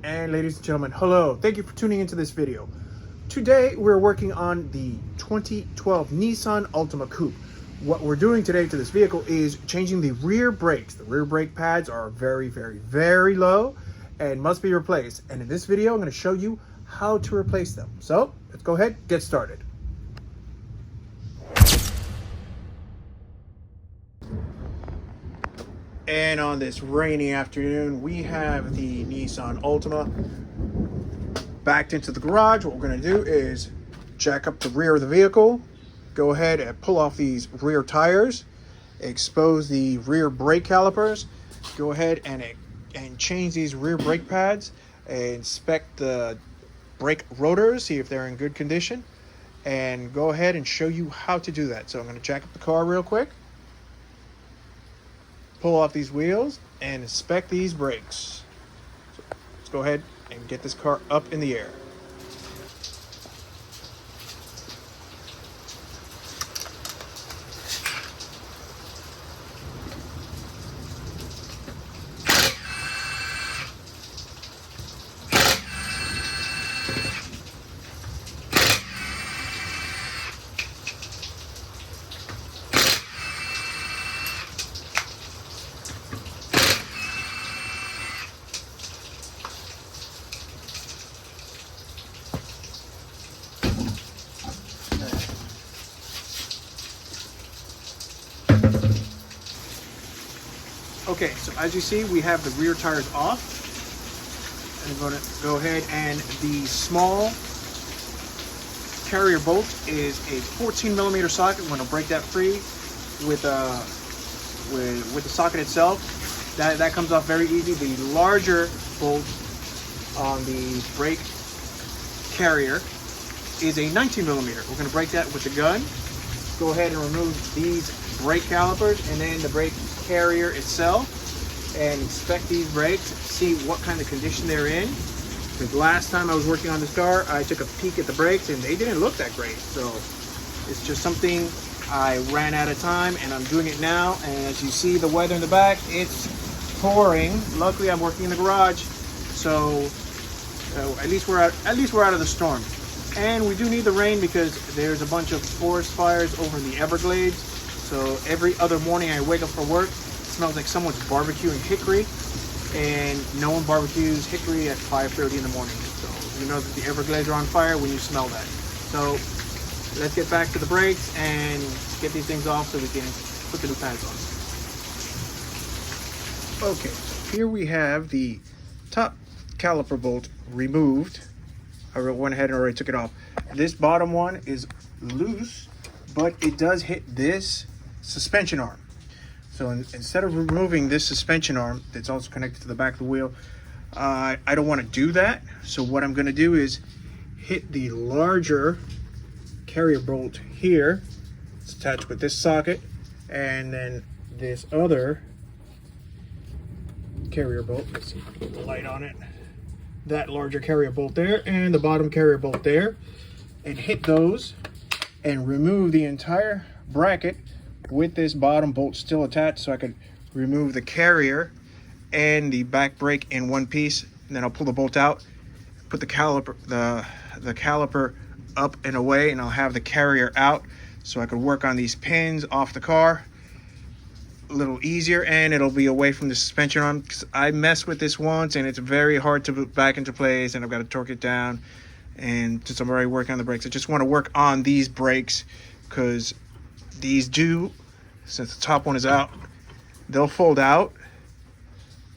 And ladies and gentlemen, hello. Thank you for tuning into this video. Today we're working on the 2012 Nissan Altima Coupe. What we're doing today to this vehicle is changing the rear brakes. The rear brake pads are very low and must be replaced. And in this video, I'm going to show you how to replace them. So let's go ahead, get started. And on this rainy afternoon, we have the Nissan Altima backed into the garage. What we're going to do is jack up the rear of the vehicle, go ahead and pull off these rear tires, expose the rear brake calipers, go ahead and change these rear brake pads, inspect the brake rotors, see if they're in good condition, and go ahead and show you how to do that. So I'm going to jack up the car real quick, pull off these wheels, and inspect these brakes. So let's go ahead and get this car up in the air. Okay, so as you see, we have the rear tires off. And I'm going to go ahead, and the small carrier bolt is a 14mm socket. I'm going to break that free with the socket itself. That comes off very easy. The larger bolt on the brake carrier is a 19mm. We're going to break that with the gun. Go ahead and remove these brake calipers and then the brake carrier itself and inspect these brakes, see what kind of condition they're in. Because last time I was working on this car, I took a peek at the brakes and they didn't look that great. So it's just something I ran out of time and I'm doing it now. And as you see the weather in the back, it's pouring. Luckily I'm working in the garage, so at least we're out of the storm. And we do need the rain because there's a bunch of forest fires over in the Everglades. So every other morning I wake up for work, it smells like someone's barbecuing hickory, and no one barbecues hickory at 5:30 in the morning. So you know that the Everglades are on fire when you smell that. So let's get back to the brakes and get these things off so we can put the new pads on. Okay, so here we have the top caliper bolt removed. I went ahead and already took it off. This bottom one is loose, but it does hit this suspension arm. So instead of removing this suspension arm that's also connected to the back of the wheel, I don't want to do that. So what I'm going to do is hit the larger carrier bolt here. It's attached with this socket, and then this other carrier bolt. Let's see if I can put the light on it. That larger carrier bolt there and the bottom carrier bolt there, and hit those and remove the entire bracket with this bottom bolt still attached, so I could remove the carrier and the back brake in one piece. And then I'll pull the bolt out, put the caliper the caliper up and away, and I'll have the carrier out so I could work on these pins off the car a little easier, and it'll be away from the suspension arm, because I messed with this once and it's very hard to put back into place, and I've got to torque it down. And since I'm already working on the brakes, I just want to work on these brakes, because these do, since the top one is out, they'll fold out,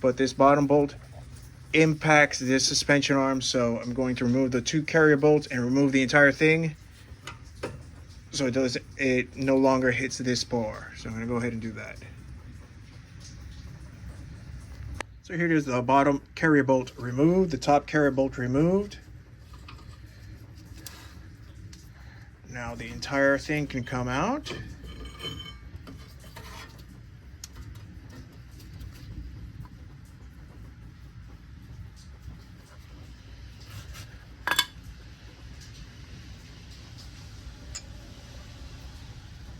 but this bottom bolt impacts this suspension arm. So I'm going to remove the two carrier bolts and remove the entire thing, so it no longer hits this bar. So I'm going to go ahead and do that. So here it is, the bottom carrier bolt removed, the top carrier bolt removed. Now the entire thing can come out.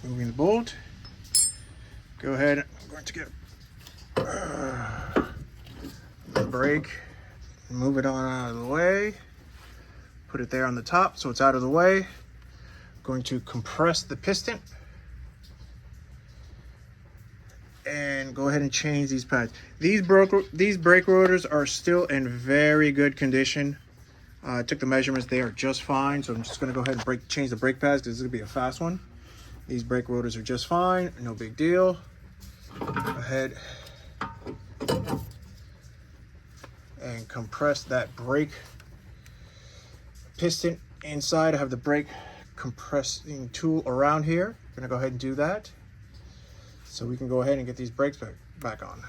Moving the bolt. Go ahead, I'm going to get the brake Move it on out of the way. Put it there on the top so it's out of the way. Going to compress the piston. And go ahead and change these pads. These brake rotors are still in very good condition. I took the measurements, they are just fine. So I'm just gonna go ahead and change the brake pads because this is gonna be a fast one. These brake rotors are just fine, no big deal. Go ahead and compress that brake piston inside. I have the brake compressing tool around here. I'm gonna go ahead and do that so we can go ahead and get these brakes back on.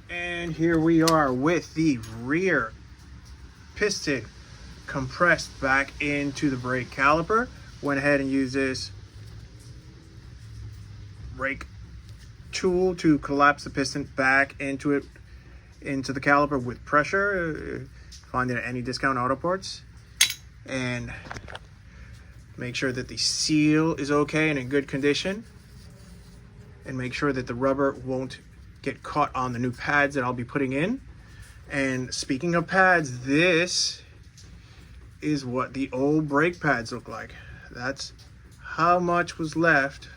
And here we are with the rear piston compressed back into the brake caliper. Went ahead and used this brake tool to collapse the piston back into the caliper with pressure. Find it at any discount auto parts. And make sure that the seal is okay and in good condition. And make sure that the rubber won't get caught on the new pads that I'll be putting in. And speaking of pads, this is what the old brake pads look like. That's how much was left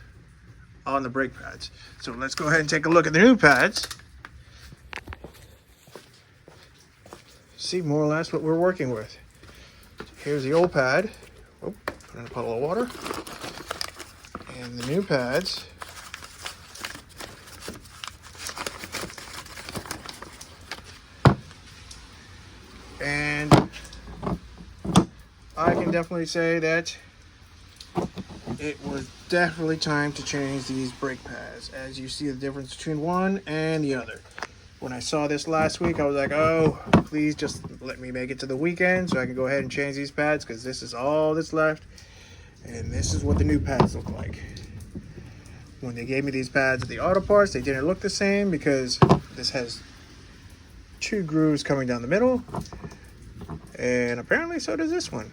on the brake pads. So let's go ahead and take a look at the new pads. See more or less what we're working with. Here's the old pad. Oh, put in a puddle of water. And the new pads. And I can definitely say that it was definitely time to change these brake pads. As you see the difference between one and the other. When I saw this last week, I was like, oh, please just let me make it to the weekend so I can go ahead and change these pads, because this is all that's left. And this is what the new pads look like. When they gave me these pads at the auto parts, they didn't look the same because this has 2 grooves coming down the middle. And apparently so does this one.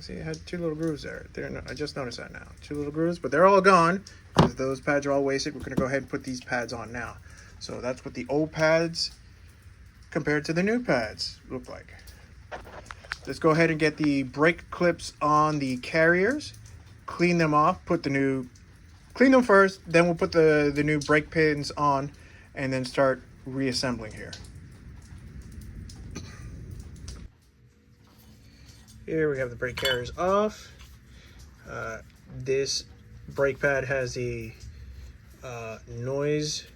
See, it had 2 little grooves there. I just noticed that now. 2 little grooves, but they're all gone because those pads are all wasted. We're going to go ahead and put these pads on now. So that's what the old pads compared to the new pads look like. Let's go ahead and get the brake clips on the carriers. Clean them off. Clean them first, then we'll put the new brake pins on and then start reassembling here. Here we have the brake carriers off. This brake pad has the noise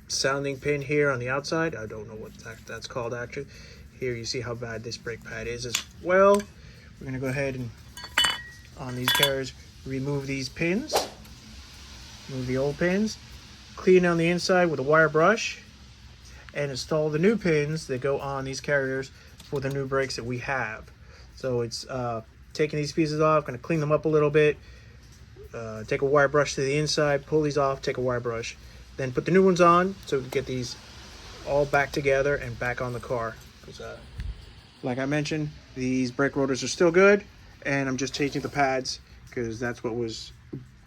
sounding pin here on the outside. I don't know what that's called actually. Here you see how bad this brake pad is as well. We're going to go ahead and on these carriers remove these pins. Remove the old pins. Clean on the inside with a wire brush and install the new pins that go on these carriers for the new brakes that we have. So it's taking these pieces off, going to clean them up a little bit, take a wire brush to the inside, pull these off, take a wire brush, then put the new ones on so we can get these all back together and back on the car. Like I mentioned, these brake rotors are still good, and I'm just changing the pads because that's what was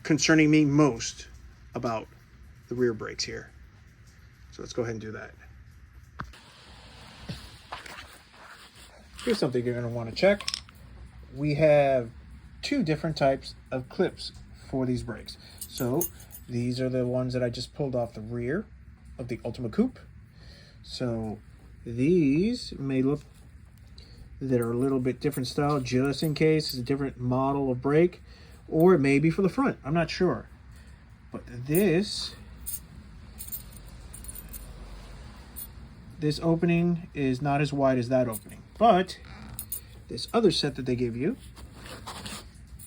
concerning me most about the rear brakes here. So let's go ahead and do that. Here's something you're going to want to check. We have 2 different types of clips for these brakes. So these are the ones that I just pulled off the rear of the Altima Coupe. So these may look that are a little bit different style, just in case it's a different model of brake, or it may be for the front. I'm not sure. But this opening is not as wide as that opening. But this other set that they give you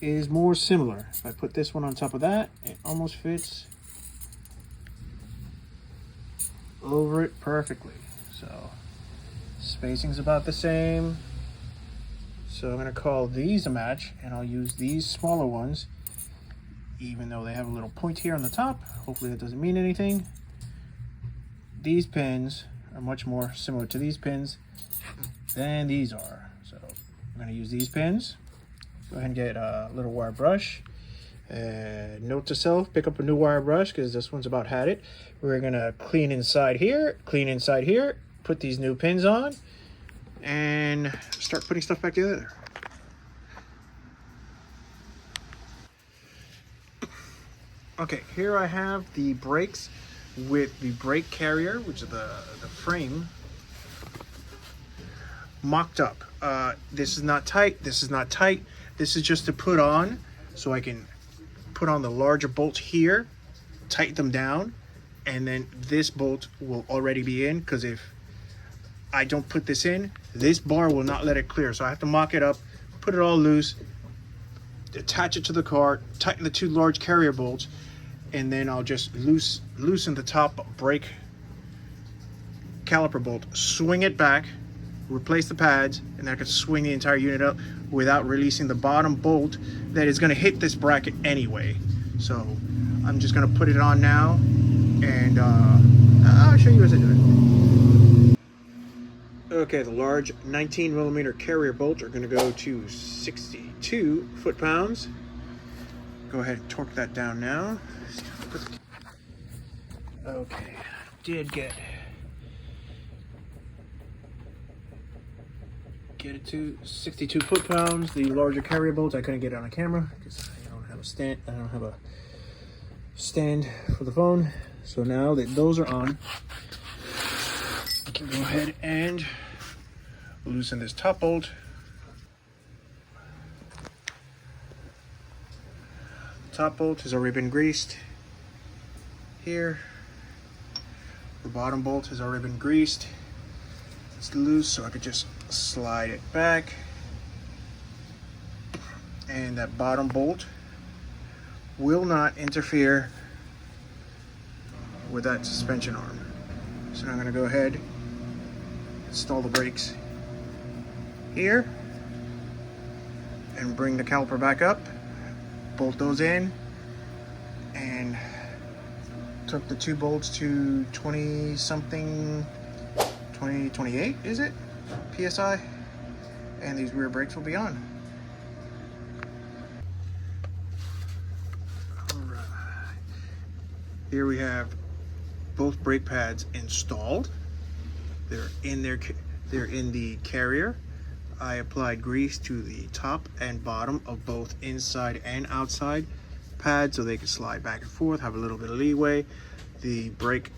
is more similar. If I put this one on top of that, it almost fits over it perfectly. So spacing's about the same. So I'm going to call these a match, and I'll use these smaller ones, even though they have a little point here on the top. Hopefully that doesn't mean anything. These pins are much more similar to these pins than these are. So I'm going to use these pins. Go ahead and get a little wire brush Note to self, pick up a new wire brush because this one's about had it. We're gonna clean inside here, put these new pins on, and start putting stuff back together. Okay, here I have the brakes with the brake carrier, which is the frame, mocked up. This is not tight, this is not tight. This is just to put on, so I can put on the larger bolts here, tighten them down, and then this bolt will already be in, because if I don't put this in, this bar will not let it clear. So I have to mock it up, put it all loose, attach it to the car, tighten the 2 large carrier bolts, and then I'll just loosen the top brake caliper bolt, swing it back, replace the pads, and then I can swing the entire unit up without releasing the bottom bolt that is going to hit this bracket anyway. So I'm just going to put it on now, and I'll show you as I do it. Okay, the large 19mm carrier bolts are going to go to 62 foot-pounds. Go ahead and torque that down now. Okay, did get it to 62 foot-pounds. The larger carrier bolts I couldn't get it on a camera because I don't have a stand. I don't have a stand for the phone. So now that those are on, I can go ahead and loosen this top bolt. Top bolt has already been greased here. The bottom bolt has already been greased. It's loose, so I could just slide it back. And that bottom bolt will not interfere with that suspension arm. So now I'm going to go ahead, install the brakes here, and bring the caliper back up. Bolt those in, and took the 2 bolts to 20 something, 28 is it, PSI, and these rear brakes will be on. All right. Here we have both brake pads installed. They're in the carrier. I applied grease to the top and bottom of both inside and outside pads so they can slide back and forth, have a little bit of leeway. The brake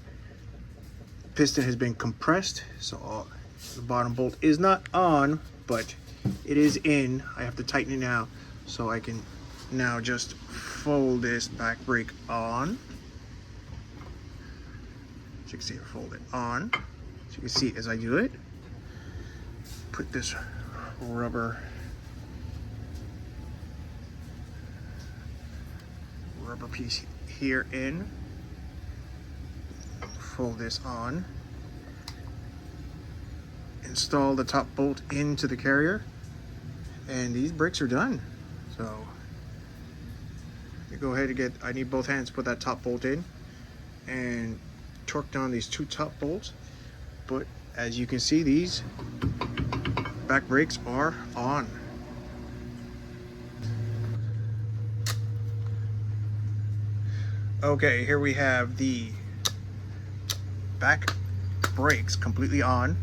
piston has been compressed, so the bottom bolt is not on, but it is in. I have to tighten it now, so I can now just fold this back brake on. As you can see, I fold it on. So you can see as I do it, put this rubber piece here in, fold this on, install the top bolt into the carrier, and these brakes are done. So you go ahead and get, I need both hands to put that top bolt in and torque down these 2 top bolts. But as you can see, these back brakes are on. Okay, here we have the back brakes completely on.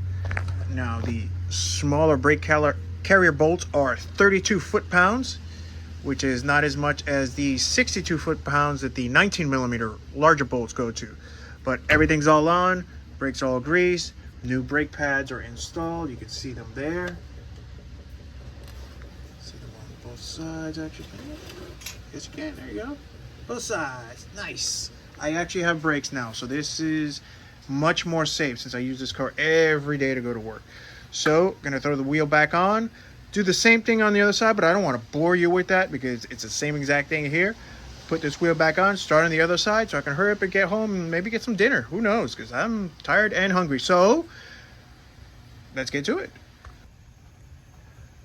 Now the smaller brake carrier bolts are 32 foot-pounds, which is not as much as the 62 foot-pounds that the 19mm larger bolts go to. But everything's all on, brakes are all greased, new brake pads are installed. You can see them there. See them on both sides, actually. Yes, you can. There you go. Both sides. Nice. I actually have brakes now, so this is much more safe since I use this car every day to go to work. So, gonna throw the wheel back on, do the same thing on the other side, but I don't want to bore you with that because it's the same exact thing here. Put this wheel back on, start on the other side so I can hurry up and get home and maybe get some dinner. Who knows? Because I'm tired and hungry. So, let's get to it.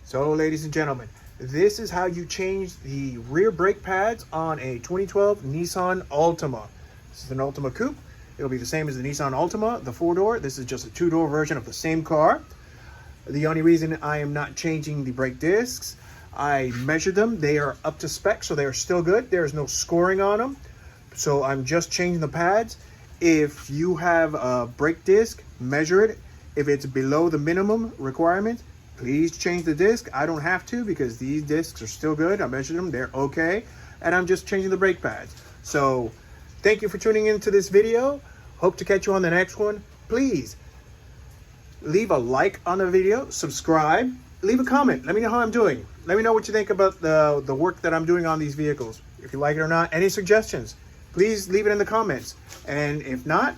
So, ladies and gentlemen, this is how you change the rear brake pads on a 2012 Nissan Altima. This is an Altima Coupe. It'll be the same as the Nissan Altima, the 4-door. This is just a 2-door version of the same car. The only reason I am not changing the brake discs, I measured them. They are up to spec, so they are still good. There's no scoring on them. So I'm just changing the pads. If you have a brake disc, measure it. If it's below the minimum requirement, please change the disc. I don't have to because these discs are still good. I measured them, they're okay. And I'm just changing the brake pads. So thank you for tuning into this video. Hope to catch you on the next one. Please leave a like on the video, subscribe, leave a comment. Let me know how I'm doing. Let me know what you think about the work that I'm doing on these vehicles. If you like it or not, any suggestions, please leave it in the comments. And if not,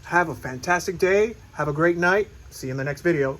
have a fantastic day. Have a great night. See you in the next video.